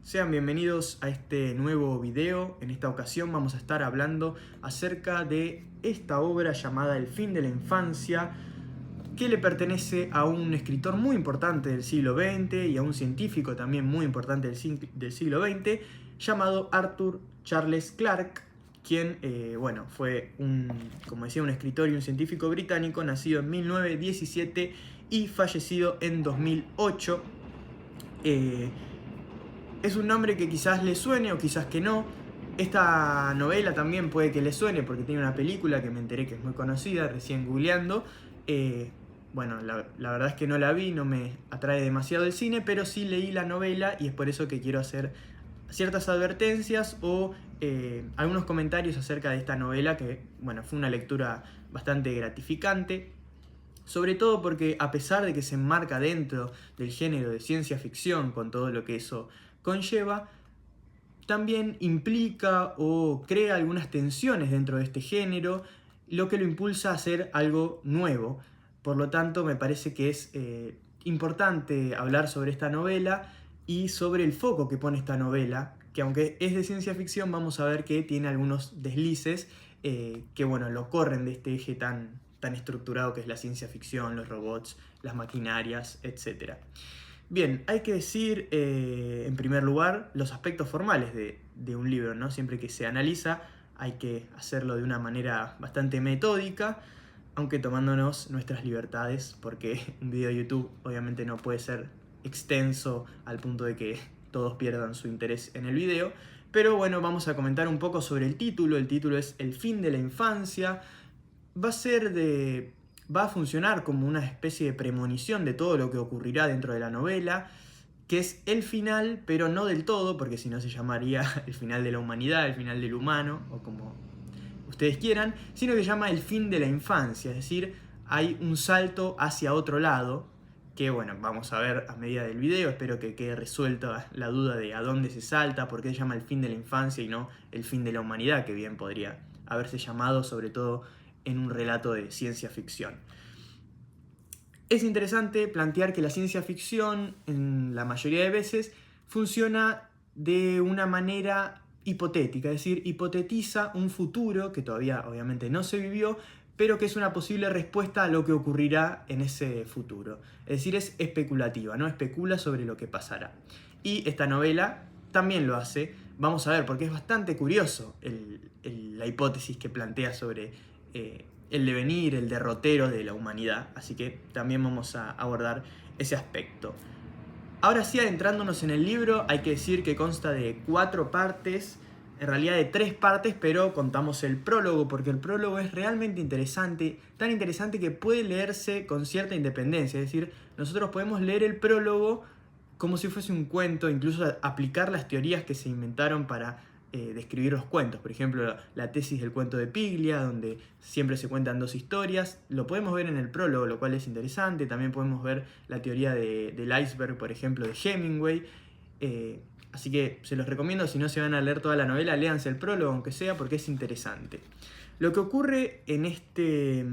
Sean bienvenidos a este nuevo video. En esta ocasión vamos a estar hablando acerca de esta obra llamada El fin de la infancia, que le pertenece a un escritor muy importante del siglo XX y a un científico también muy importante del siglo XX, llamado Arthur Charles Clarke, quien fue como decía, un escritor y un científico británico nacido en 1917 y fallecido en 2008. Es un nombre que quizás le suene o quizás que no. Esta novela también puede que le suene porque tiene una película que me enteré que es muy conocida, recién googleando. La verdad es que no la vi, no me atrae demasiado el cine, pero sí leí la novela y es por eso que quiero hacer ciertas advertencias o algunos comentarios acerca de esta novela que, fue una lectura bastante gratificante. Sobre todo porque a pesar de que se enmarca dentro del género de ciencia ficción con todo lo que eso conlleva, también implica o crea algunas tensiones dentro de este género, lo que lo impulsa a hacer algo nuevo. Por lo tanto, me parece que es importante hablar sobre esta novela y sobre el foco que pone esta novela, que aunque es de ciencia ficción, vamos a ver que tiene algunos deslices que lo corren de este eje tan estructurado que es la ciencia ficción, los robots, las maquinarias, etc. Bien, hay que decir en primer lugar los aspectos formales de un libro, ¿no? Siempre que se analiza hay que hacerlo de una manera bastante metódica, aunque tomándonos nuestras libertades, porque un video de YouTube obviamente no puede ser extenso al punto de que todos pierdan su interés en el video. Pero bueno, vamos a comentar un poco sobre el título. El título es El fin de la infancia. Va a funcionar como una especie de premonición de todo lo que ocurrirá dentro de la novela, que es el final, pero no del todo, porque si no se llamaría el final de la humanidad, el final del humano, o como ustedes quieran, sino que se llama el fin de la infancia, es decir, hay un salto hacia otro lado, que vamos a ver a medida del video. Espero que quede resuelta la duda de a dónde se salta, por qué se llama el fin de la infancia y no el fin de la humanidad, que bien podría haberse llamado, sobre todo en un relato de ciencia ficción. Es interesante plantear que la ciencia ficción, en la mayoría de veces, funciona de una manera hipotética, es decir, hipotetiza un futuro que todavía obviamente no se vivió, pero que es una posible respuesta a lo que ocurrirá en ese futuro. Es decir, es especulativa, ¿no? Especula sobre lo que pasará. Y esta novela también lo hace. Vamos a ver, porque es bastante curioso la hipótesis que plantea sobre el devenir, el derrotero de la humanidad. Así que también vamos a abordar ese aspecto. Ahora sí, adentrándonos en el libro, hay que decir que consta de 4 partes, en realidad de 3 partes, pero contamos el prólogo, porque el prólogo es realmente interesante, tan interesante que puede leerse con cierta independencia. Es decir, nosotros podemos leer el prólogo como si fuese un cuento, incluso aplicar las teorías que se inventaron para describir los cuentos. Por ejemplo, la tesis del cuento de Piglia, donde siempre se cuentan 2 historias, lo podemos ver en el prólogo, lo cual es interesante. También podemos ver la teoría del iceberg, por ejemplo, de Hemingway. Así que se los recomiendo, si no se van a leer toda la novela, léanse el prólogo, aunque sea, porque es interesante. Lo que ocurre en este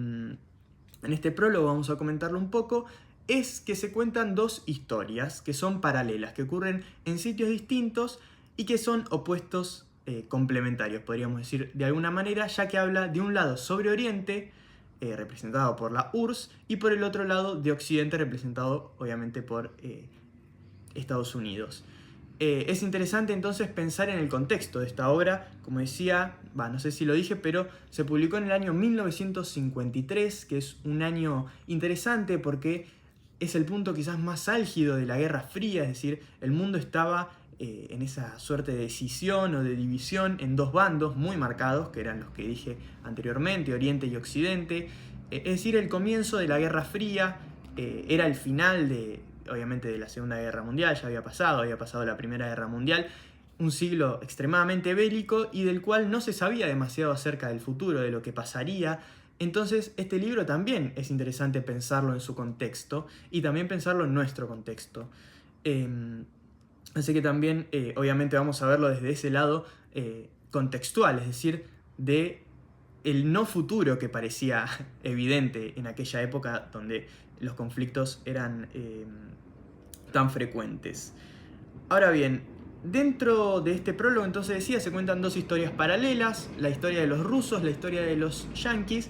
prólogo, vamos a comentarlo un poco, es que se cuentan 2 historias que son paralelas, que ocurren en sitios distintos y que son opuestos complementarios, podríamos decir de alguna manera, ya que habla de un lado sobre Oriente, representado por la URSS, y por el otro lado de Occidente, representado obviamente por Estados Unidos. Es interesante entonces pensar en el contexto de esta obra. Como decía, no sé si lo dije, pero se publicó en el año 1953, que es un año interesante porque es el punto quizás más álgido de la Guerra Fría, es decir, el mundo estaba en esa suerte de decisión o de división en 2 bandos muy marcados, que eran los que dije anteriormente, Oriente y Occidente. Es decir, el comienzo de la Guerra Fría era el final obviamente de la Segunda Guerra Mundial, ya había pasado la Primera Guerra Mundial, un siglo extremadamente bélico y del cual no se sabía demasiado acerca del futuro, de lo que pasaría. Entonces este libro también es interesante pensarlo en su contexto y también pensarlo en nuestro contexto. Así que también obviamente vamos a verlo desde ese lado contextual, es decir, de el no futuro que parecía evidente en aquella época donde los conflictos eran tan frecuentes. Ahora bien, Dentro de este prólogo, entonces decía, se cuentan dos historias paralelas, la historia de los rusos, la historia de los yanquis,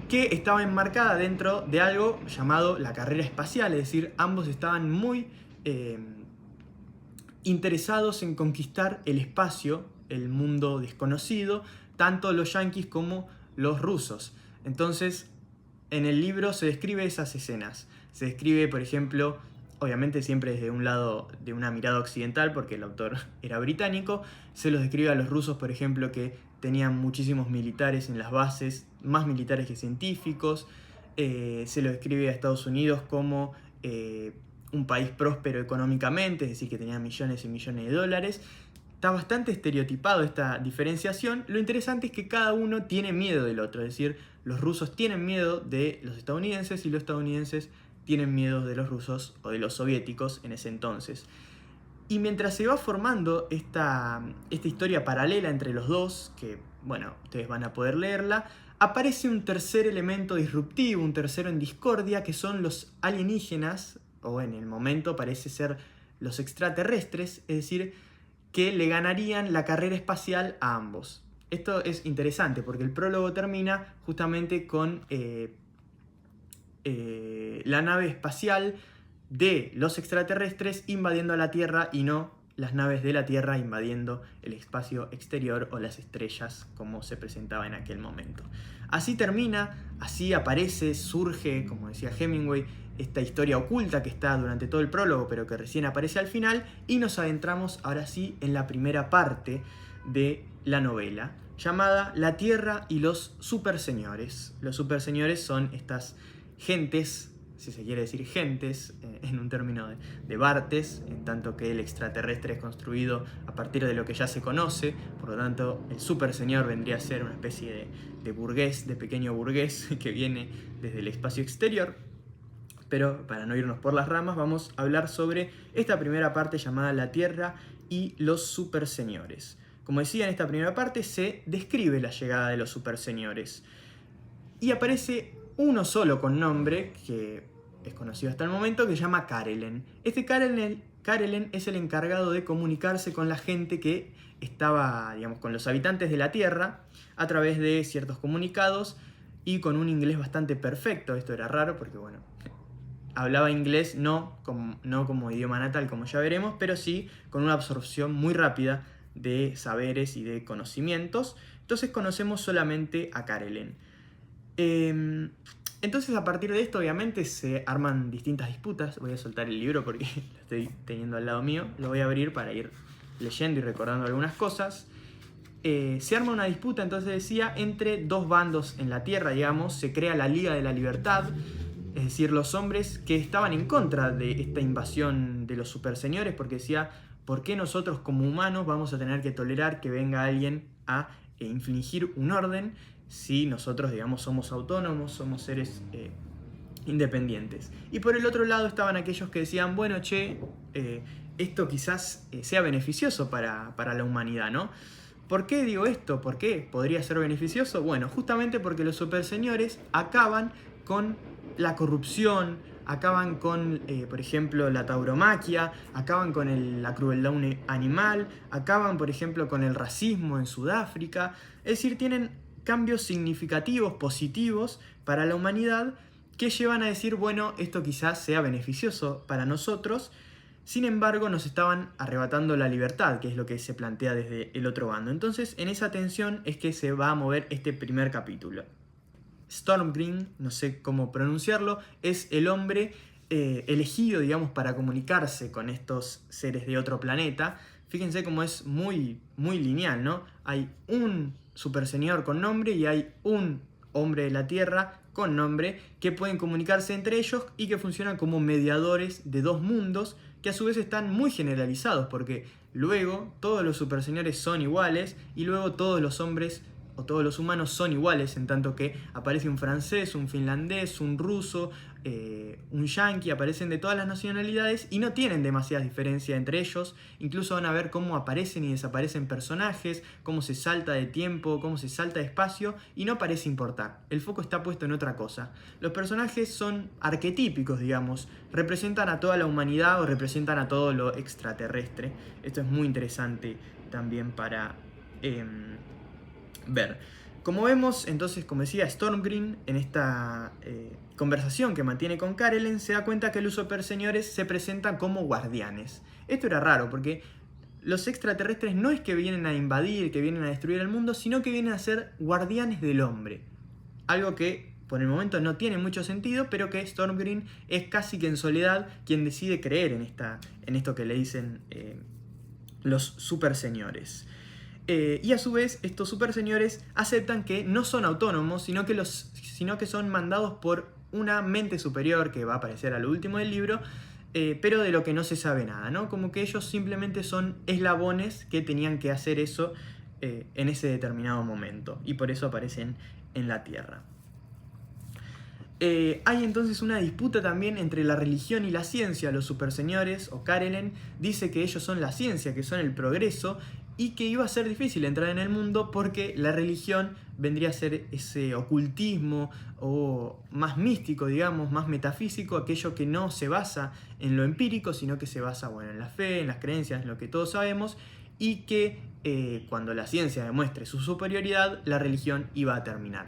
que estaba enmarcada dentro de algo llamado la carrera espacial, es decir, ambos estaban muy interesados en conquistar el espacio, el mundo desconocido, tanto los yanquis como los rusos. Entonces, en el libro se describe esas escenas. Se describe, por ejemplo, obviamente siempre desde un lado de una mirada occidental, porque el autor era británico, se los describe a los rusos, por ejemplo, que tenían muchísimos militares en las bases, más militares que científicos. Se lo describe a Estados Unidos como un país próspero económicamente, es decir, que tenía millones y millones de dólares. Está bastante estereotipado esta diferenciación. Lo interesante es que cada uno tiene miedo del otro, es decir, los rusos tienen miedo de los estadounidenses y los estadounidenses tienen miedo de los rusos o de los soviéticos en ese entonces. Y mientras se va formando esta historia paralela entre los dos, que bueno, ustedes van a poder leerla, aparece un tercer elemento disruptivo, un tercero en discordia, que son los alienígenas, o en el momento parece ser los extraterrestres, es decir, que le ganarían la carrera espacial a ambos. Esto es interesante porque el prólogo termina justamente con la nave espacial de los extraterrestres invadiendo la Tierra y no las naves de la Tierra invadiendo el espacio exterior o las estrellas como se presentaba en aquel momento. Así termina, así aparece, surge, como decía Hemingway, esta historia oculta que está durante todo el prólogo pero que recién aparece al final, y nos adentramos ahora sí en la primera parte de la novela, llamada La Tierra y los Superseñores. Los superseñores son estas gentes, si se quiere decir gentes, en un término de Barthes, en tanto que el extraterrestre es construido a partir de lo que ya se conoce, por lo tanto el superseñor vendría a ser una especie de burgués, de pequeño burgués que viene desde el espacio exterior. Pero para no irnos por las ramas, vamos a hablar sobre esta primera parte llamada La Tierra y los Superseñores. Como decía, en esta primera parte se describe la llegada de los superseñores y aparece uno solo con nombre, que es conocido hasta el momento, que se llama Karelen. Este Karelen es el encargado de comunicarse con la gente que estaba, digamos, con los habitantes de la Tierra a través de ciertos comunicados y con un inglés bastante perfecto. Esto era raro porque, bueno, hablaba inglés no como idioma natal, como ya veremos, pero sí con una absorción muy rápida de saberes y de conocimientos. Entonces conocemos solamente a Karelen. Entonces a partir de esto obviamente se arman distintas disputas. Voy a soltar el libro porque lo estoy teniendo al lado mío. Lo voy a abrir para ir leyendo y recordando algunas cosas. Se arma una disputa, entonces decía, entre dos bandos en la Tierra, digamos. Se crea la Liga de la Libertad, es decir, los hombres que estaban en contra de esta invasión de los superseñores, porque decía, ¿por qué nosotros como humanos vamos a tener que tolerar que venga alguien a infligir un orden si nosotros, digamos, somos autónomos, somos seres independientes? Y por el otro lado estaban aquellos que decían, bueno, esto quizás sea beneficioso para la humanidad, ¿no? ¿Por qué digo esto? ¿Por qué podría ser beneficioso? Bueno, justamente porque los superseñores acaban con la corrupción, acaban con, por ejemplo, la tauromaquia, acaban con la crueldad animal, acaban, por ejemplo, con el racismo en Sudáfrica. Es decir, tienen cambios significativos, positivos para la humanidad que llevan a decir, bueno, esto quizás sea beneficioso para nosotros. Sin embargo, nos estaban arrebatando la libertad, que es lo que se plantea desde el otro bando. Entonces, en esa tensión es que se va a mover este primer capítulo. Stormgreen, no sé cómo pronunciarlo, es el hombre elegido, digamos, para comunicarse con estos seres de otro planeta. Fíjense cómo es muy, muy lineal, ¿no? Hay un superseñor con nombre y hay un hombre de la Tierra con nombre que pueden comunicarse entre ellos y que funcionan como mediadores de dos mundos que a su vez están muy generalizados, porque luego todos los superseñores son iguales y luego todos los hombres o todos los humanos son iguales, en tanto que aparece un francés, un finlandés, un ruso, un yanqui, aparecen de todas las nacionalidades y no tienen demasiadas diferencias entre ellos. Incluso van a ver cómo aparecen y desaparecen personajes, cómo se salta de tiempo, cómo se salta de espacio, y no parece importar. El foco está puesto en otra cosa. Los personajes son arquetípicos, digamos, representan a toda la humanidad o representan a todo lo extraterrestre. Esto es muy interesante también para ver. Como vemos, entonces, como decía, Stormgreen en esta conversación que mantiene con Karelen se da cuenta que los superseñores se presentan como guardianes. Esto era raro porque los extraterrestres no es que vienen a invadir, que vienen a destruir el mundo, sino que vienen a ser guardianes del hombre. Algo que por el momento no tiene mucho sentido, pero que Stormgreen es casi que en soledad quien decide creer en esto que le dicen los superseñores. Y a su vez, estos superseñores aceptan que no son autónomos, sino que son mandados por una mente superior que va a aparecer a lo último del libro, pero de lo que no se sabe nada, ¿no? Como que ellos simplemente son eslabones que tenían que hacer eso en ese determinado momento, y por eso aparecen en la Tierra. Hay entonces una disputa también entre la religión y la ciencia. Los superseñores, o Karelen, dice que ellos son la ciencia, que son el progreso, y que iba a ser difícil entrar en el mundo porque la religión vendría a ser ese ocultismo o más místico, digamos, más metafísico, aquello que no se basa en lo empírico, sino que se basa, bueno, en la fe, en las creencias, en lo que todos sabemos, y que cuando la ciencia demuestre su superioridad, la religión iba a terminar.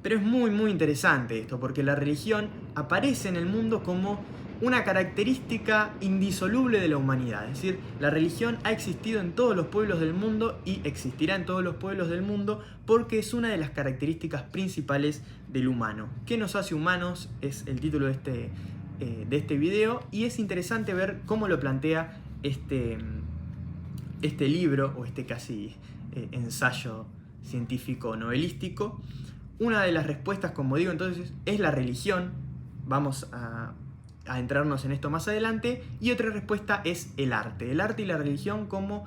Pero es muy muy interesante esto, porque la religión aparece en el mundo como una característica indisoluble de la humanidad. Es decir, la religión ha existido en todos los pueblos del mundo y existirá en todos los pueblos del mundo porque es una de las características principales del humano. ¿Qué nos hace humanos? Es el título de este video, y es interesante ver cómo lo plantea este libro, o este casi ensayo científico novelístico. Una de las respuestas, como digo, entonces, es la religión. Vamos a entrarnos en esto más adelante. Y otra respuesta es el arte. El arte y la religión como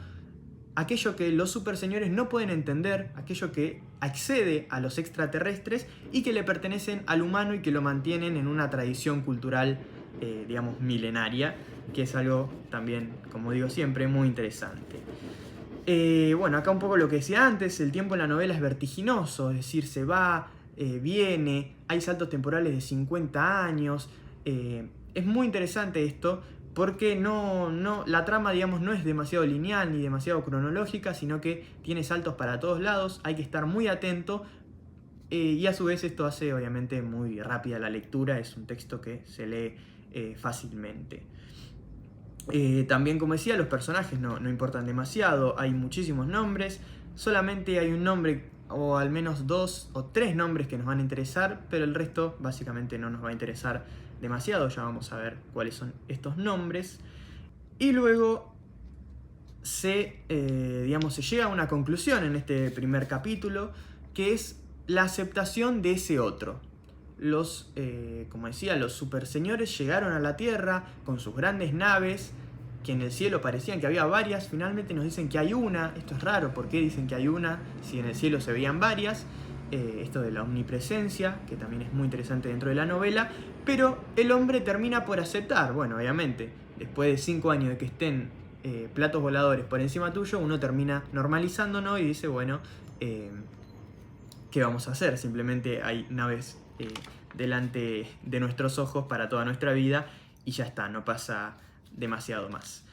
aquello que los superseñores no pueden entender, aquello que accede a los extraterrestres y que le pertenecen al humano y que lo mantienen en una tradición cultural, digamos, milenaria, que es algo también, como digo siempre, muy interesante. Bueno, acá un poco lo que decía antes, el tiempo en la novela es vertiginoso, es decir, se va, viene, hay saltos temporales de 50 años, es muy interesante esto porque la trama, digamos, no es demasiado lineal ni demasiado cronológica, sino que tiene saltos para todos lados, hay que estar muy atento, y a su vez esto hace obviamente muy rápida la lectura, es un texto que se lee fácilmente. También, como decía, los personajes no importan demasiado, hay muchísimos nombres, solamente hay un nombre o al menos 2 o 3 nombres que nos van a interesar, pero el resto básicamente no nos va a interesar demasiado. Ya vamos a ver cuáles son estos nombres. Y luego se llega a una conclusión en este primer capítulo, que es la aceptación de ese otro. Como decía, los superseñores llegaron a la Tierra con sus grandes naves, que en el cielo parecían que había varias. Finalmente nos dicen que hay una. Esto es raro, ¿por qué dicen que hay una si en el cielo se veían varias? Esto de la omnipresencia, que también es muy interesante dentro de la novela, pero el hombre termina por aceptar. Bueno, obviamente, después de 5 años de que estén platos voladores por encima tuyo, uno termina normalizando, ¿no? Y dice, bueno, ¿qué vamos a hacer? Simplemente hay naves delante de nuestros ojos para toda nuestra vida y ya está, no pasa demasiado más.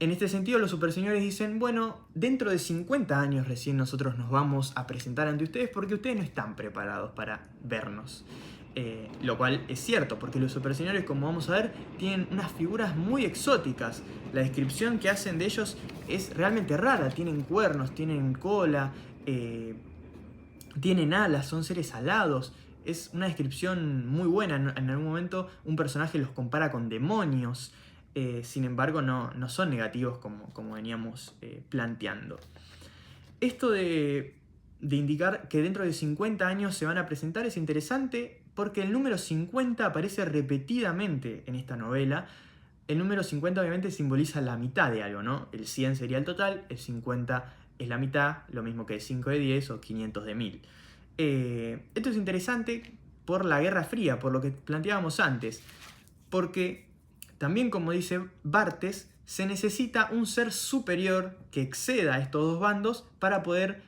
En este sentido, los superseñores dicen, bueno, dentro de 50 años recién nosotros nos vamos a presentar ante ustedes porque ustedes no están preparados para vernos. Lo cual es cierto, porque los superseñores, como vamos a ver, tienen unas figuras muy exóticas. La descripción que hacen de ellos es realmente rara. Tienen cuernos, tienen cola, tienen alas, son seres alados. Es una descripción muy buena. En algún momento un personaje los compara con demonios. Sin embargo, no son negativos como veníamos planteando. Esto de indicar que dentro de 50 años se van a presentar es interesante porque el número 50 aparece repetidamente en esta novela. El número 50 obviamente simboliza la mitad de algo, ¿no? El 100 sería el total, el 50 es la mitad, lo mismo que 5 de 10 o 500 de 1000. Esto es interesante por la Guerra Fría, por lo que planteábamos antes, porque también, como dice Barthes, se necesita un ser superior que exceda a estos dos bandos para poder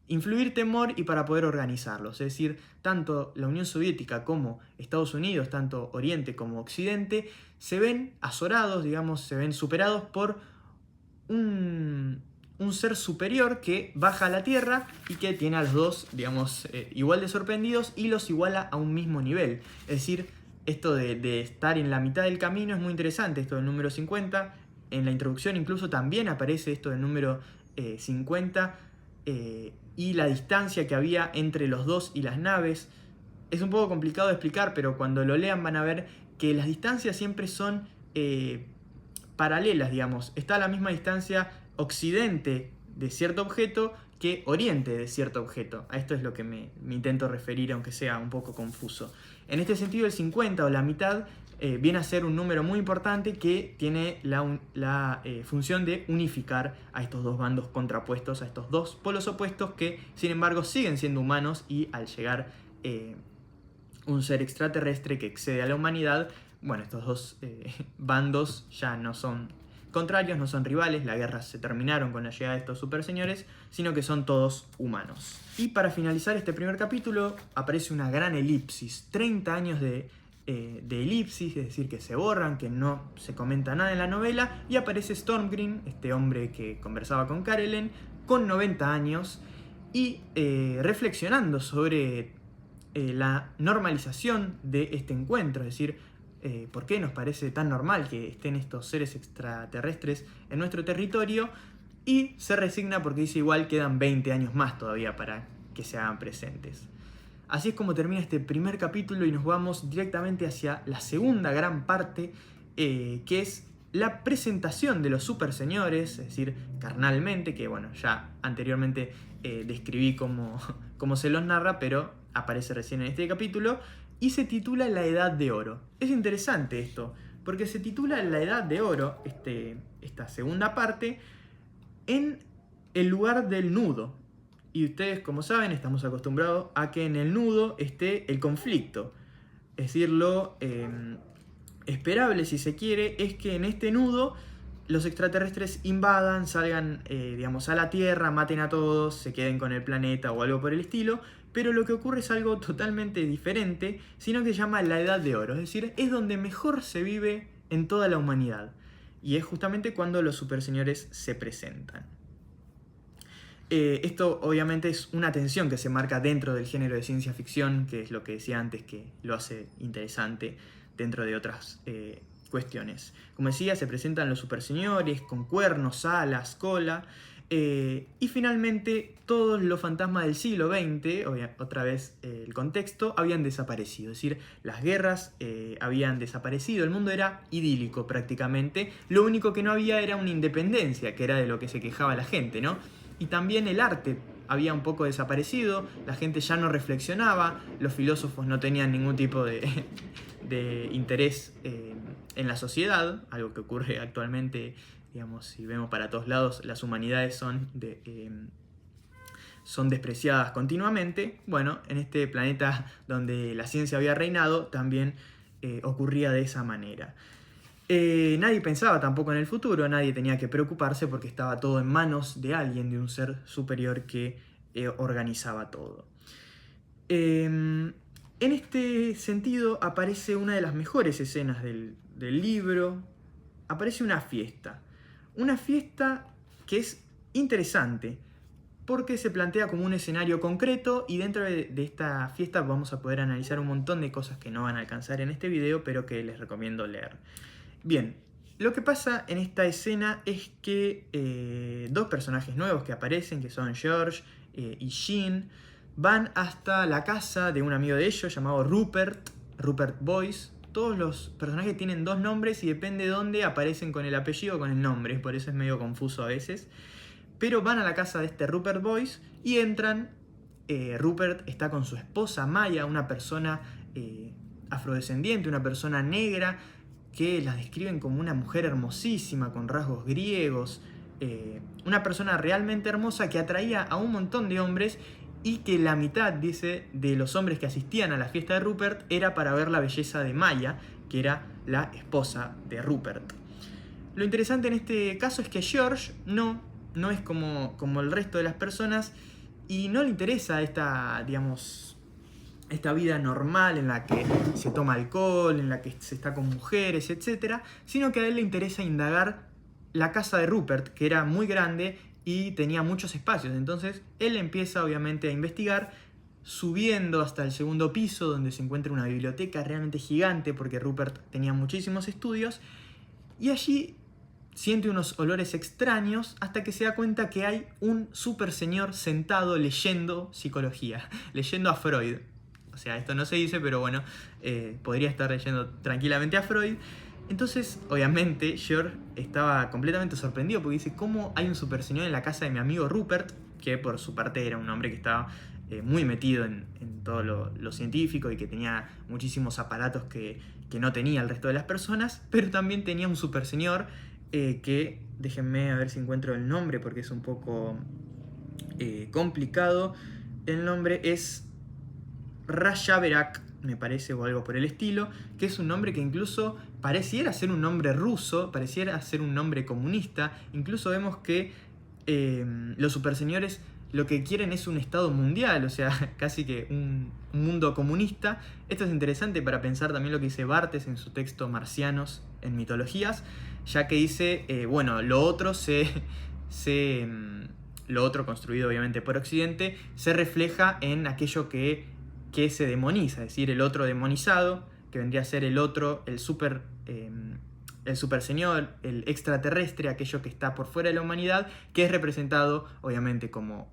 influir temor y para poder organizarlos. Es decir, tanto la Unión Soviética como Estados Unidos, tanto Oriente como Occidente, se ven azorados, digamos, se ven superados por un ser superior que baja a la Tierra y que tiene a los dos, digamos, igual de sorprendidos y los iguala a un mismo nivel. Es decir, esto de estar en la mitad del camino es muy interesante, esto del número 50. En la introducción incluso también aparece esto del número 50 y la distancia que había entre los dos y las naves. Es un poco complicado de explicar, pero cuando lo lean van a ver que las distancias siempre son paralelas, digamos. Está a la misma distancia occidente de cierto objeto que oriente de cierto objeto. A esto es lo que me intento referir, aunque sea un poco confuso. En este sentido, el 50 o la mitad viene a ser un número muy importante que tiene la función de unificar a estos dos bandos contrapuestos, a estos dos polos opuestos que, sin embargo, siguen siendo humanos, y al llegar un ser extraterrestre que excede a la humanidad, bueno, estos dos bandos ya no son contrarios, no son rivales, las guerras se terminaron con la llegada de estos super señores, sino que son todos humanos. Y para finalizar este primer capítulo aparece una gran elipsis, 30 años de elipsis, es decir, que se borran, que no se comenta nada en la novela, y aparece Stormgreen, este hombre que conversaba con Karelen, con 90 años, y reflexionando sobre la normalización de este encuentro, es decir, por qué nos parece tan normal que estén estos seres extraterrestres en nuestro territorio, y se resigna porque dice igual quedan 20 años más todavía para que se hagan presentes. Así es como termina este primer capítulo y nos vamos directamente hacia la segunda gran parte, que es la presentación de los super señores, es decir, carnalmente, que bueno, ya anteriormente describí cómo se los narra, pero aparece recién en este capítulo, y se titula La Edad de Oro. Es interesante esto, porque se titula La Edad de Oro, esta segunda parte, en el lugar del nudo. Y ustedes, como saben, estamos acostumbrados a que en el nudo esté el conflicto. Es decir, lo esperable, si se quiere, es que en este nudo los extraterrestres invadan, salgan digamos, a la Tierra, maten a todos, se queden con el planeta o algo por el estilo. Pero lo que ocurre es algo totalmente diferente, sino que se llama la Edad de Oro. Es decir, es donde mejor se vive en toda la humanidad. Y es justamente cuando los superseñores se presentan. Esto obviamente es una tensión que se marca dentro del género de ciencia ficción, que es lo que decía antes, que lo hace interesante dentro de otras cuestiones. Como decía, se presentan los superseñores con cuernos, alas, cola, y finalmente todos los fantasmas del siglo XX, otra vez el contexto, habían desaparecido. Es decir, las guerras habían desaparecido, el mundo era idílico prácticamente. Lo único que no había era una independencia, que era de lo que se quejaba la gente, ¿no? Y también el arte había un poco desaparecido, la gente ya no reflexionaba, los filósofos no tenían ningún tipo de interés en la sociedad, algo que ocurre actualmente, digamos, si vemos para todos lados, las humanidades son despreciadas continuamente. Bueno, en este planeta donde la ciencia había reinado, también ocurría de esa manera. Nadie pensaba tampoco en el futuro, nadie tenía que preocuparse porque estaba todo en manos de alguien, de un ser superior que organizaba todo. En este sentido aparece una de las mejores escenas del libro, aparece una fiesta que es interesante porque se plantea como un escenario concreto, y dentro de esta fiesta vamos a poder analizar un montón de cosas que no van a alcanzar en este video, pero que les recomiendo leer. Bien, lo que pasa en esta escena es que dos personajes nuevos que aparecen, que son George y Jean, van hasta la casa de un amigo de ellos llamado Rupert Boyce. Todos los personajes tienen dos nombres y depende de dónde aparecen con el apellido o con el nombre, por eso es medio confuso a veces. Pero van a la casa de este Rupert Boyce y entran. Rupert está con su esposa Maya, una persona afrodescendiente, una persona negra, que la describen como una mujer hermosísima, con rasgos griegos, una persona realmente hermosa que atraía a un montón de hombres y que la mitad, dice, de los hombres que asistían a la fiesta de Rupert era para ver la belleza de Maya, que era la esposa de Rupert. Lo interesante en este caso es que George no es como el resto de las personas y no le interesa esta vida normal en la que se toma alcohol, en la que se está con mujeres, etc., sino que a él le interesa indagar la casa de Rupert, que era muy grande y tenía muchos espacios. Entonces él empieza obviamente a investigar, subiendo hasta el segundo piso, donde se encuentra una biblioteca realmente gigante, porque Rupert tenía muchísimos estudios, y allí siente unos olores extraños hasta que se da cuenta que hay un super señor sentado leyendo psicología, leyendo a Freud. O sea, esto no se dice, pero bueno, podría estar leyendo tranquilamente a Freud. Entonces, obviamente, George estaba completamente sorprendido porque dice, ¿cómo hay un super señor en la casa de mi amigo Rupert? Que por su parte era un hombre que estaba muy metido en todo lo científico y que tenía muchísimos aparatos que no tenía el resto de las personas, pero también tenía un super señor que, déjenme a ver si encuentro el nombre porque es un poco complicado. El nombre es Rajaverak, me parece, o algo por el estilo, que es un nombre que incluso pareciera ser un nombre ruso, pareciera ser un nombre comunista. Incluso vemos que los superseñores lo que quieren es un estado mundial, o sea, casi que un mundo comunista. Esto es interesante para pensar también lo que dice Barthes en su texto Marcianos en mitologías, ya que dice, bueno, lo otro lo otro construido obviamente por Occidente se refleja en aquello que se demoniza, es decir, el otro demonizado, que vendría a ser el otro, el super señor, el extraterrestre, aquello que está por fuera de la humanidad, que es representado obviamente como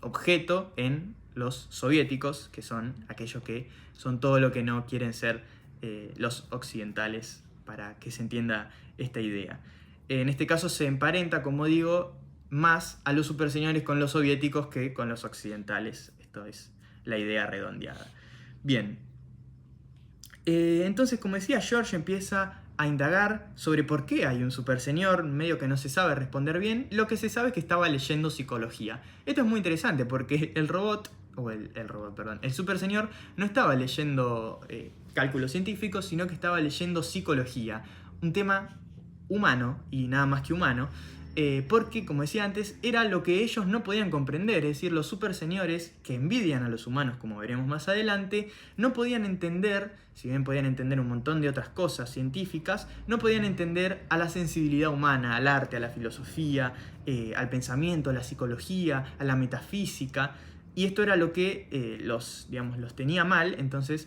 objeto en los soviéticos, que son aquellos que son todo lo que no quieren ser los occidentales, para que se entienda esta idea. En este caso se emparenta, como digo, más a los superseñores con los soviéticos que con los occidentales. Esto es la idea redondeada. Bien. Entonces, como decía, George empieza a indagar sobre por qué hay un superseñor, medio que no se sabe responder bien. Lo que se sabe es que estaba leyendo psicología. Esto es muy interesante porque el superseñor no estaba leyendo cálculos científicos, sino que estaba leyendo psicología. Un tema humano, y nada más que humano, porque, como decía antes, era lo que ellos no podían comprender. Es decir, los superseñores, que envidian a los humanos, como veremos más adelante, no podían entender, si bien podían entender un montón de otras cosas científicas, no podían entender a la sensibilidad humana, al arte, a la filosofía, al pensamiento, a la psicología, a la metafísica. Y esto era lo que los tenía mal. Entonces,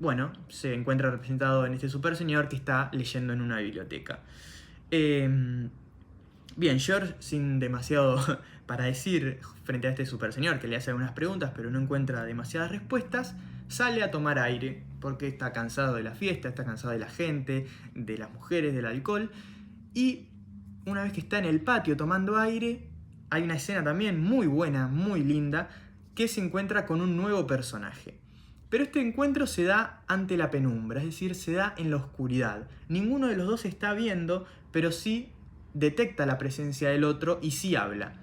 bueno, se encuentra representado en este superseñor que está leyendo en una biblioteca. Bien, George, sin demasiado para decir frente a este superseñor que le hace algunas preguntas pero no encuentra demasiadas respuestas, sale a tomar aire porque está cansado de la fiesta, está cansado de la gente, de las mujeres, del alcohol. Y una vez que está en el patio tomando aire, hay una escena también muy buena, muy linda, que se encuentra con un nuevo personaje. Pero este encuentro se da ante la penumbra, es decir, se da en la oscuridad. Ninguno de los dos está viendo, pero sí detecta la presencia del otro y sí habla.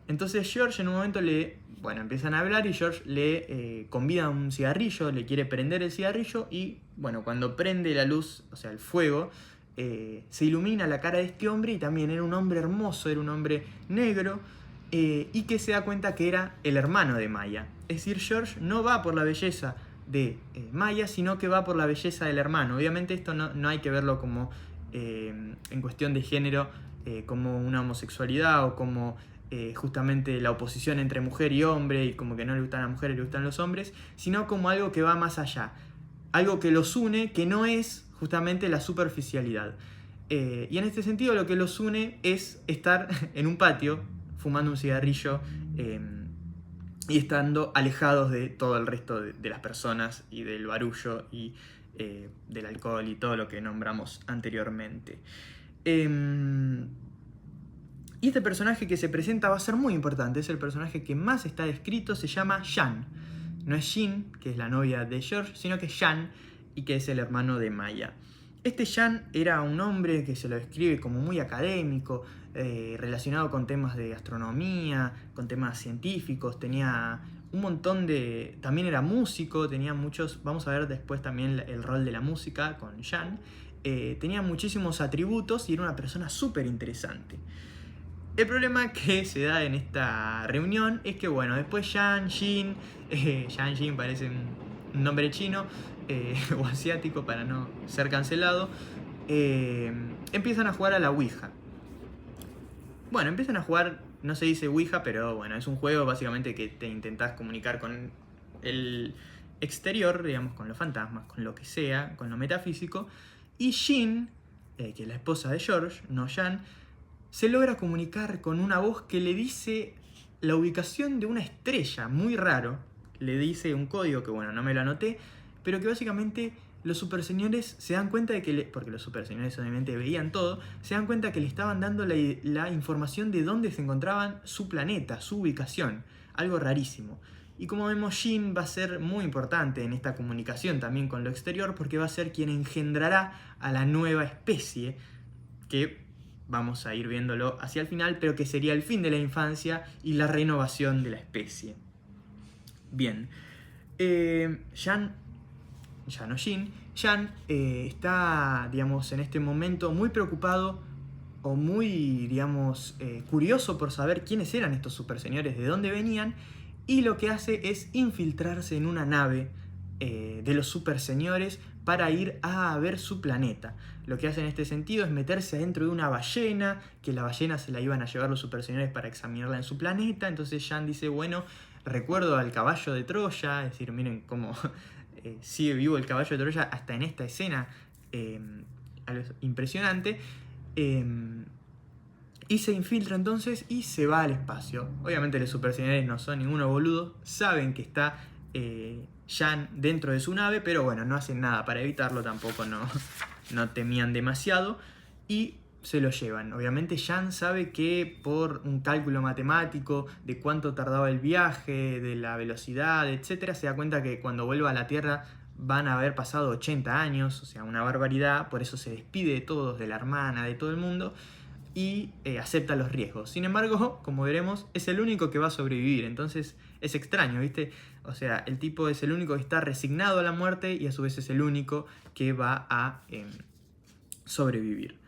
Entonces George en un momento empiezan a hablar y George le convida un cigarrillo, le quiere prender el cigarrillo y, bueno, cuando prende la luz, o sea, el fuego, se ilumina la cara de este hombre y también era un hombre hermoso, era un hombre negro, y que se da cuenta que era el hermano de Maya. Es decir, George no va por la belleza de Maya, sino que va por la belleza del hermano. Obviamente esto no hay que verlo como en cuestión de género, como una homosexualidad o como justamente la oposición entre mujer y hombre y como que no le gustan a las mujeres, le gustan los hombres, sino como algo que va más allá, algo que los une, que no es justamente la superficialidad. Y en este sentido lo que los une es estar en un patio fumando un cigarrillo y estando alejados de todo el resto de las personas y del barullo y del alcohol y todo lo que nombramos anteriormente. Y este personaje que se presenta va a ser muy importante, es el personaje que más está descrito, se llama Jan. No es Jean, que es la novia de George, sino que es Jan, y que es el hermano de Maya. Este Shan era un hombre que se lo describe como muy académico, relacionado con temas de astronomía, con temas científicos, tenía un montón de... También era músico, tenía muchos... Vamos a ver después también el rol de la música con Shan. Tenía muchísimos atributos y era una persona súper interesante. El problema que se da en esta reunión es que, bueno, después Shan Jin parece un nombre chino o asiático para no ser cancelado, empiezan a jugar a la Ouija. Bueno, empiezan a jugar, no se dice Ouija, pero bueno, es un juego básicamente que te intentás comunicar con el exterior, digamos, con los fantasmas, con lo que sea, con lo metafísico. Y Jin, que es la esposa de George, no Shan, se logra comunicar con una voz que le dice la ubicación de una estrella, muy raro. Le dice un código que, bueno, no me lo anoté, pero que básicamente los superseñores se dan cuenta de que, porque los superseñores obviamente veían todo, se dan cuenta que le estaban dando la información de dónde se encontraban su planeta, su ubicación. Algo rarísimo. Y como vemos, Jin va a ser muy importante en esta comunicación también con lo exterior, porque va a ser quien engendrará a la nueva especie que vamos a ir viéndolo hacia el final, pero que sería el fin de la infancia y la renovación de la especie. Bien, Shan está, digamos, en este momento muy preocupado o muy, digamos, curioso por saber quiénes eran estos superseñores, de dónde venían, y lo que hace es infiltrarse en una nave de los superseñores para ir a ver su planeta. Lo que hace en este sentido es meterse adentro de una ballena, que la ballena se la iban a llevar los superseñores para examinarla en su planeta. Entonces Shan dice, bueno, recuerdo al caballo de Troya, es decir, miren cómo sigue vivo el caballo de Troya hasta en esta escena, algo impresionante. Y se infiltra entonces y se va al espacio. Obviamente los superseñores no son ninguno boludo, saben que está Shan dentro de su nave, pero bueno, no hacen nada para evitarlo, tampoco no temían demasiado y se lo llevan. Obviamente Shan sabe que por un cálculo matemático de cuánto tardaba el viaje, de la velocidad, etc., se da cuenta que cuando vuelva a la Tierra van a haber pasado 80 años, o sea, una barbaridad, por eso se despide de todos, de la hermana, de todo el mundo, y acepta los riesgos. Sin embargo, como veremos, es el único que va a sobrevivir, entonces es extraño, ¿viste? O sea, el tipo es el único que está resignado a la muerte y a su vez es el único que va a sobrevivir.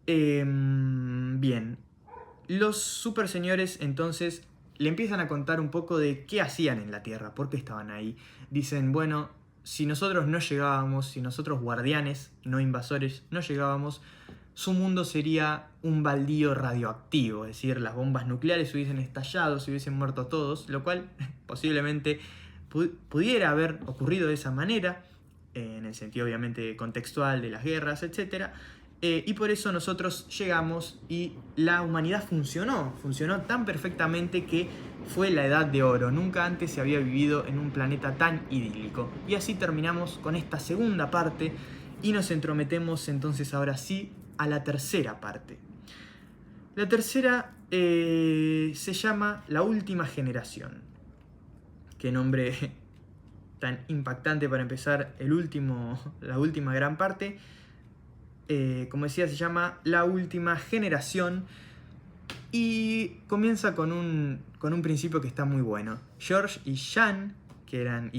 Bien, los super señores entonces le empiezan a contar un poco de qué hacían en la Tierra, por qué estaban ahí. Dicen, bueno, si nosotros no llegábamos, si nosotros guardianes, no invasores, no llegábamos, su mundo sería un baldío radioactivo, es decir, las bombas nucleares hubiesen estallado, se hubiesen muerto todos, lo cual posiblemente pudiera haber ocurrido de esa manera, en el sentido obviamente contextual de las guerras, etc. Y por eso nosotros llegamos y la humanidad funcionó tan perfectamente que fue la edad de oro. Nunca antes se había vivido en un planeta tan idílico. Y así terminamos con esta segunda parte y nos entrometemos entonces ahora sí a la tercera parte. La tercera se llama La Última Generación. Qué nombre tan impactante para empezar la última gran parte. Como decía, se llama La Última Generación y comienza con un principio que está muy bueno. George y Jin, que eran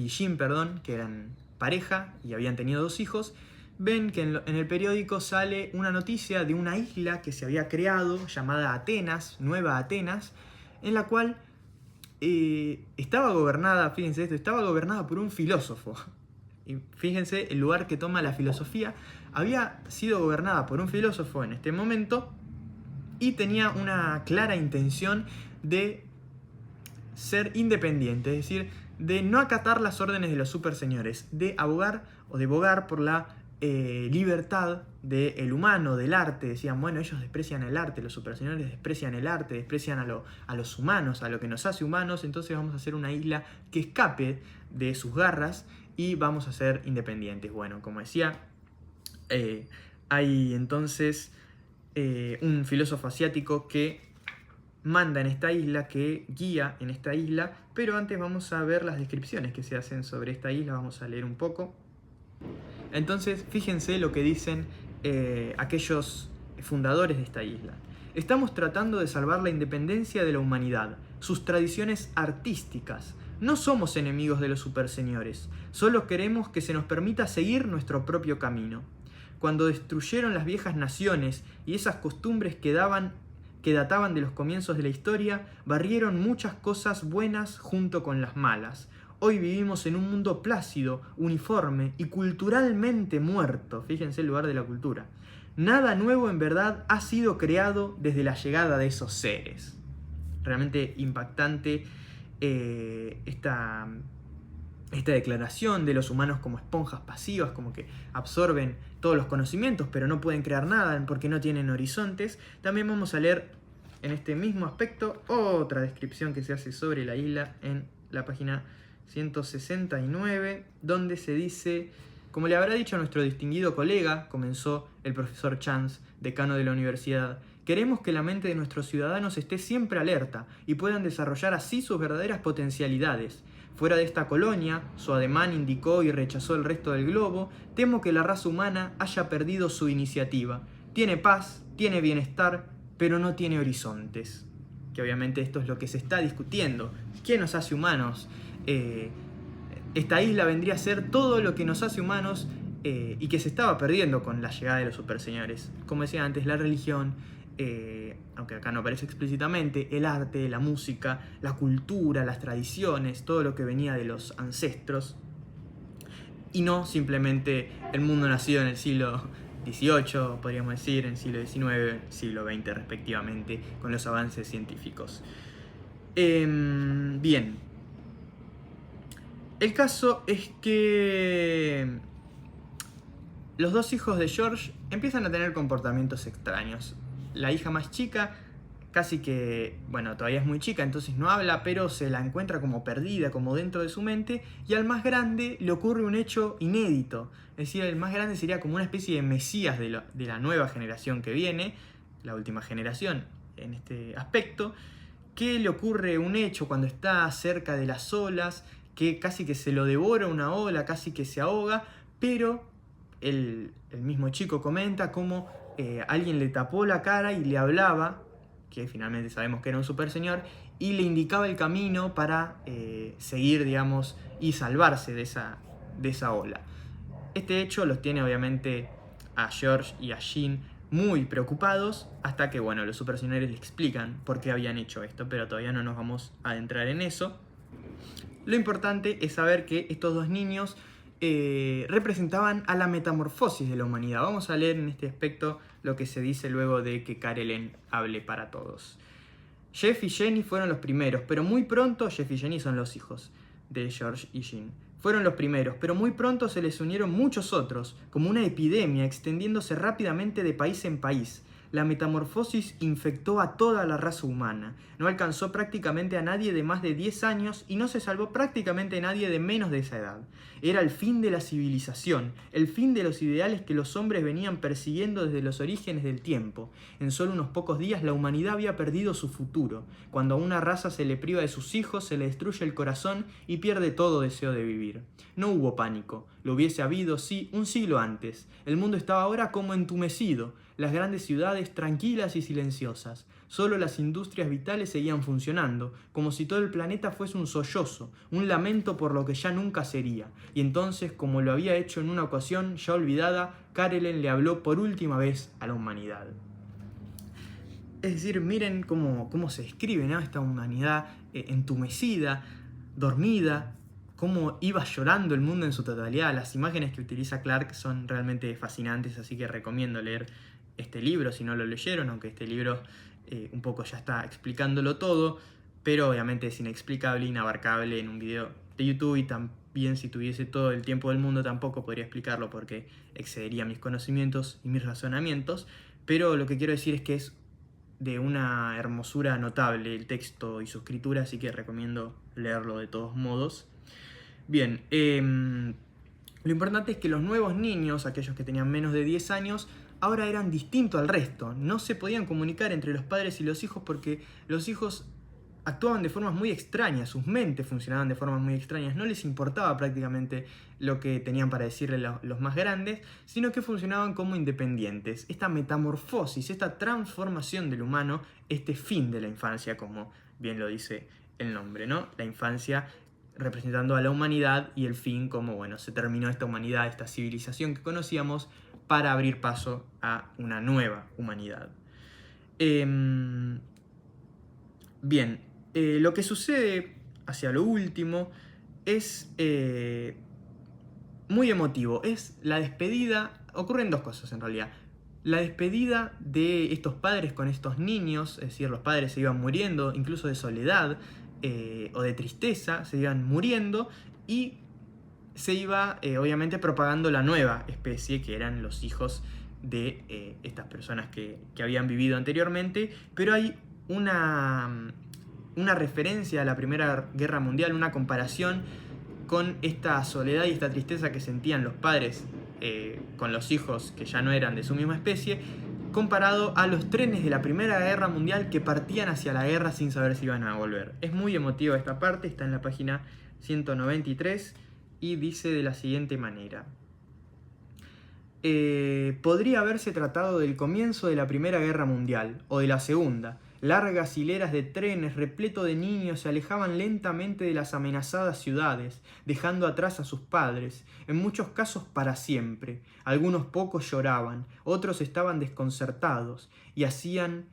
pareja y habían tenido 2 hijos, ven que en el periódico sale una noticia de una isla que se había creado llamada Atenas, Nueva Atenas, en la cual estaba gobernada, fíjense esto, estaba gobernada por un filósofo. Y fíjense el lugar que toma la filosofía. Había sido gobernada por un filósofo en este momento y tenía una clara intención de ser independiente, es decir, de no acatar las órdenes de los superseñores, de abogar o de bogar por la libertad del humano, del arte. Decían, bueno, ellos desprecian el arte, los superseñores desprecian el arte, desprecian a los humanos, a lo que nos hace humanos, entonces vamos a hacer una isla que escape de sus garras y vamos a ser independientes. Bueno, como decía, hay entonces un filósofo asiático que manda en esta isla, que guía en esta isla, pero antes vamos a ver las descripciones que se hacen sobre esta isla, vamos a leer un poco. Entonces, fíjense lo que dicen aquellos fundadores de esta isla. Estamos tratando de salvar la independencia de la humanidad, sus tradiciones artísticas. No somos enemigos de los superseñores, solo queremos que se nos permita seguir nuestro propio camino. Cuando destruyeron las viejas naciones y esas costumbres que databan de los comienzos de la historia, barrieron muchas cosas buenas junto con las malas. Hoy vivimos en un mundo plácido, uniforme y culturalmente muerto. Fíjense el lugar de la cultura. Nada nuevo en verdad ha sido creado desde la llegada de esos seres. Realmente impactante esta declaración de los humanos como esponjas pasivas, como que absorben todos los conocimientos pero no pueden crear nada porque no tienen horizontes. También vamos a leer en este mismo aspecto otra descripción que se hace sobre la isla en la página 169, donde se dice: como le habrá dicho a nuestro distinguido colega, comenzó el profesor Chance, decano de la universidad, queremos que la mente de nuestros ciudadanos esté siempre alerta y puedan desarrollar así sus verdaderas potencialidades. Fuera de esta colonia, su ademán indicó y rechazó el resto del globo, temo que la raza humana haya perdido su iniciativa. Tiene paz, tiene bienestar, pero no tiene horizontes. Que obviamente esto es lo que se está discutiendo. ¿Qué nos hace humanos? Esta isla vendría a ser todo lo que nos hace humanos y que se estaba perdiendo con la llegada de los superseñores. Como decía antes, la religión, aunque acá no aparece explícitamente, el arte, la música, la cultura, las tradiciones, todo lo que venía de los ancestros, y no simplemente el mundo nacido en el siglo XVIII, podríamos decir, en el siglo XIX, siglo XX respectivamente, con los avances científicos. Bien. El caso es que los dos hijos de George empiezan a tener comportamientos extraños. La hija más chica, casi que, bueno, todavía es muy chica, entonces no habla, pero se la encuentra como perdida, como dentro de su mente, y al más grande le ocurre un hecho inédito. Es decir, el más grande sería como una especie de mesías de la nueva generación que viene, la última generación en este aspecto, que le ocurre un hecho cuando está cerca de las olas, que casi que se lo devora una ola, casi que se ahoga, pero el mismo chico comenta cómo alguien le tapó la cara y le hablaba, que finalmente sabemos que era un superseñor, y le indicaba el camino para seguir, digamos, y salvarse de esa ola. Este hecho los tiene obviamente a George y a Jean muy preocupados, hasta que, bueno, los superseñores le explican por qué habían hecho esto, pero todavía no nos vamos a adentrar en eso. Lo importante es saber que estos dos niños representaban a la metamorfosis de la humanidad. Vamos a leer en este aspecto lo que se dice luego de que Karelen hable para todos. Jeff y Jenny fueron los primeros, pero muy pronto, Jeff y Jenny son los hijos de George y Jean. Fueron los primeros, pero muy pronto se les unieron muchos otros, como una epidemia extendiéndose rápidamente de país en país. La metamorfosis infectó a toda la raza humana. No alcanzó prácticamente a nadie de más de 10 años y no se salvó prácticamente nadie de menos de esa edad. Era el fin de la civilización, el fin de los ideales que los hombres venían persiguiendo desde los orígenes del tiempo. En solo unos pocos días la humanidad había perdido su futuro. Cuando a una raza se le priva de sus hijos, se le destruye el corazón y pierde todo deseo de vivir. No hubo pánico. Lo hubiese habido, sí, un siglo antes. El mundo estaba ahora como entumecido. Las grandes ciudades tranquilas y silenciosas. Solo las industrias vitales seguían funcionando, como si todo el planeta fuese un sollozo, un lamento por lo que ya nunca sería. Y entonces, como lo había hecho en una ocasión ya olvidada, Karelen le habló por última vez a la humanidad. Es decir, miren cómo se describe, ¿no? Esta humanidad entumecida, dormida, cómo iba llorando el mundo en su totalidad. Las imágenes que utiliza Clarke son realmente fascinantes, así que recomiendo leer este libro si no lo leyeron, aunque este libro un poco ya está explicándolo todo, pero obviamente es inexplicable, inabarcable en un video de YouTube, y también si tuviese todo el tiempo del mundo tampoco podría explicarlo porque excedería mis conocimientos y mis razonamientos, pero lo que quiero decir es que es de una hermosura notable el texto y su escritura, así que recomiendo leerlo de todos modos. Bien, lo importante es que los nuevos niños, aquellos que tenían menos de 10 años, ahora eran distintos al resto. No se podían comunicar entre los padres y los hijos porque los hijos actuaban de formas muy extrañas, sus mentes funcionaban de formas muy extrañas, no les importaba prácticamente lo que tenían para decirle los más grandes, sino que funcionaban como independientes. Esta metamorfosis, esta transformación del humano, este fin de la infancia, como bien lo dice el nombre, ¿no? La infancia representando a la humanidad y el fin como, bueno, se terminó esta humanidad, esta civilización que conocíamos para abrir paso a una nueva humanidad. Bien, lo que sucede hacia lo último es muy emotivo. Es la despedida, ocurren dos cosas en realidad. La despedida de estos padres con estos niños, es decir, los padres se iban muriendo, incluso de soledad o de tristeza, se iban muriendo y se iba obviamente propagando la nueva especie, que eran los hijos de estas personas que habían vivido anteriormente, pero hay una referencia a la Primera Guerra Mundial, una comparación con esta soledad y esta tristeza que sentían los padres con los hijos que ya no eran de su misma especie, comparado a los trenes de la Primera Guerra Mundial que partían hacia la guerra sin saber si iban a volver. Es muy emotiva esta parte, está en la página 193 y dice de la siguiente manera. Podría haberse tratado del comienzo de la Primera Guerra Mundial o de la Segunda. Largas hileras de trenes repleto de niños se alejaban lentamente de las amenazadas ciudades, dejando atrás a sus padres, en muchos casos para siempre. Algunos pocos lloraban, otros estaban desconcertados y hacían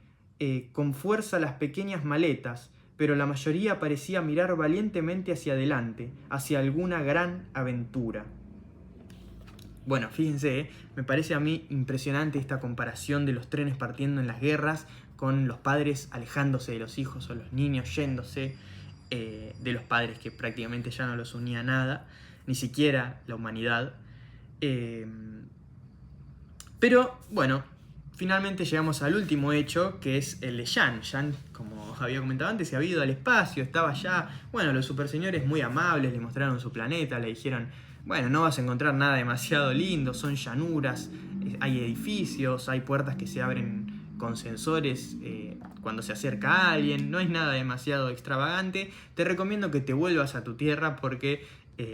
con fuerza las pequeñas maletas, pero la mayoría parecía mirar valientemente hacia adelante, hacia alguna gran aventura. Bueno, fíjense, me parece a mí impresionante esta comparación de los trenes partiendo en las guerras con los padres alejándose de los hijos o los niños yéndose de los padres que prácticamente ya no los unía nada, ni siquiera la humanidad. Pero bueno, finalmente llegamos al último hecho, que es el de Jan. Jan, como había comentado antes, se había ido al espacio, estaba allá. Bueno, los superseñores muy amables le mostraron su planeta, le dijeron, bueno, no vas a encontrar nada demasiado lindo, son llanuras, hay edificios, hay puertas que se abren con sensores cuando se acerca a alguien, no es nada demasiado extravagante. Te recomiendo que te vuelvas a tu tierra porque,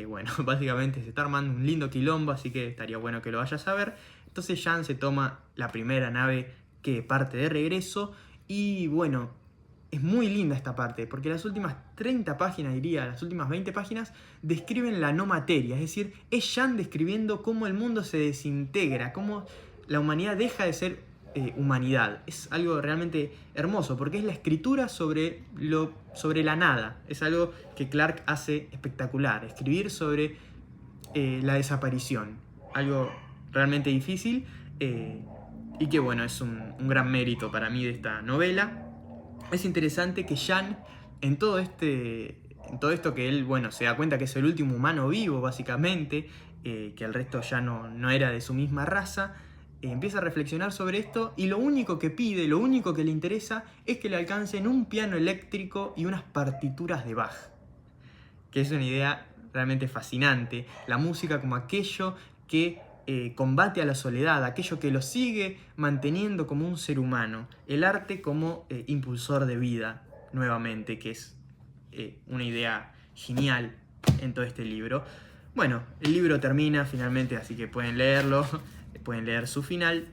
bueno, básicamente se está armando un lindo quilombo, así que estaría bueno que lo vayas a ver. Entonces Jan se toma la primera nave que parte de regreso y bueno, es muy linda esta parte porque las últimas 30 páginas, diría, las últimas 20 páginas describen la no materia, es decir, es Jan describiendo cómo el mundo se desintegra, cómo la humanidad deja de ser humanidad. Es algo realmente hermoso porque es la escritura sobre la nada, es algo que Clarke hace espectacular, escribir sobre la desaparición, algo realmente difícil y que bueno, es un gran mérito para mí de esta novela. Es interesante que Jan en todo esto que él, bueno, se da cuenta que es el último humano vivo básicamente, que el resto ya no era de su misma raza, empieza a reflexionar sobre esto y lo único que pide, lo único que le interesa es que le alcancen un piano eléctrico y unas partituras de Bach, que es una idea realmente fascinante. La música como aquello que combate a la soledad, aquello que lo sigue manteniendo como un ser humano, el arte como impulsor de vida, nuevamente, que es una idea genial en todo este libro. Bueno, el libro termina finalmente, así que pueden leerlo, pueden leer su final.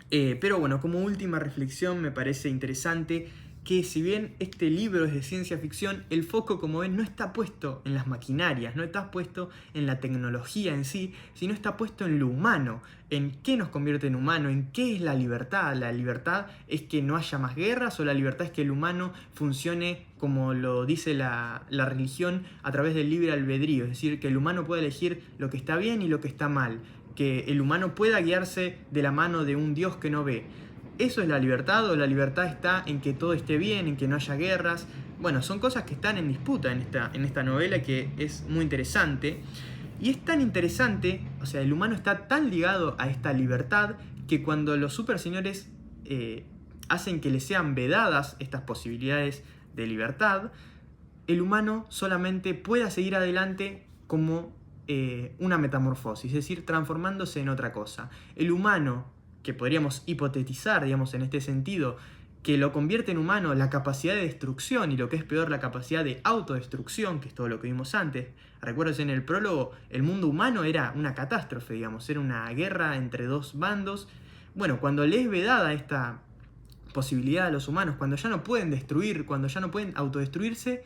Pero bueno, como última reflexión me parece interesante que si bien este libro es de ciencia ficción, el foco, como ven, no está puesto en las maquinarias, no está puesto en la tecnología en sí, sino está puesto en lo humano, en qué nos convierte en humano, en qué es la libertad. La libertad es que no haya más guerras, o la libertad es que el humano funcione como lo dice la religión a través del libre albedrío, es decir, que el humano pueda elegir lo que está bien y lo que está mal, que el humano pueda guiarse de la mano de un Dios que no ve. ¿Eso es la libertad o la libertad está en que todo esté bien, en que no haya guerras? Bueno, son cosas que están en disputa en esta novela, que es muy interesante. Y es tan interesante, o sea, el humano está tan ligado a esta libertad que cuando los superseñores hacen que le sean vedadas estas posibilidades de libertad, el humano solamente pueda seguir adelante como una metamorfosis, es decir, transformándose en otra cosa. El humano, que podríamos hipotetizar, digamos, en este sentido, que lo convierte en humano la capacidad de destrucción y lo que es peor, la capacidad de autodestrucción, que es todo lo que vimos antes. Recuerden en el prólogo, el mundo humano era una catástrofe, digamos, era una guerra entre dos bandos. Bueno, cuando le es vedada esta posibilidad a los humanos, cuando ya no pueden destruir, cuando ya no pueden autodestruirse,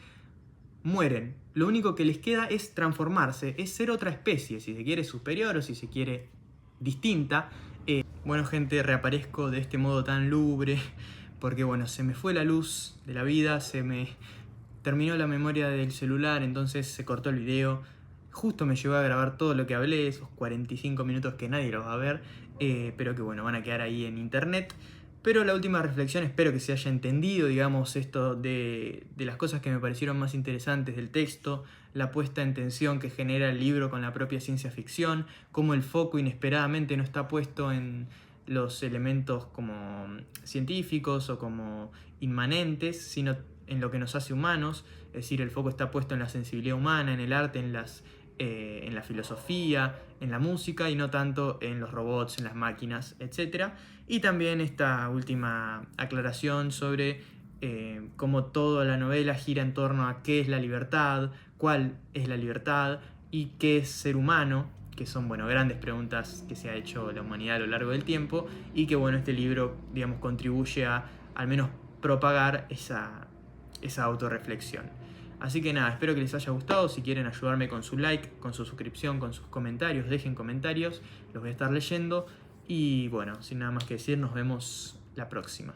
mueren. Lo único que les queda es transformarse, es ser otra especie, si se quiere superior o si se quiere distinta. Bueno, gente, reaparezco de este modo tan lúgubre porque, bueno, se me fue la luz de la vida, se me terminó la memoria del celular, entonces se cortó el video. Justo me llevó a grabar todo lo que hablé, esos 45 minutos que nadie los va a ver, pero que, bueno, van a quedar ahí en internet. Pero la última reflexión, espero que se haya entendido, digamos, esto de las cosas que me parecieron más interesantes del texto, la puesta en tensión que genera el libro con la propia ciencia ficción, cómo el foco inesperadamente no está puesto en los elementos como científicos o como inmanentes, sino en lo que nos hace humanos, es decir, el foco está puesto en la sensibilidad humana, en el arte, en la filosofía, en la música y no tanto en los robots, en las máquinas, etc. Y también esta última aclaración sobre cómo toda la novela gira en torno a qué es la libertad, cuál es la libertad y qué es ser humano, que son, bueno, grandes preguntas que se ha hecho la humanidad a lo largo del tiempo y que, bueno, este libro, digamos, contribuye a al menos propagar esa autorreflexión. Así que nada, espero que les haya gustado. Si quieren ayudarme con su like, con su suscripción, con sus comentarios, dejen comentarios, los voy a estar leyendo. Y bueno, sin nada más que decir, nos vemos la próxima.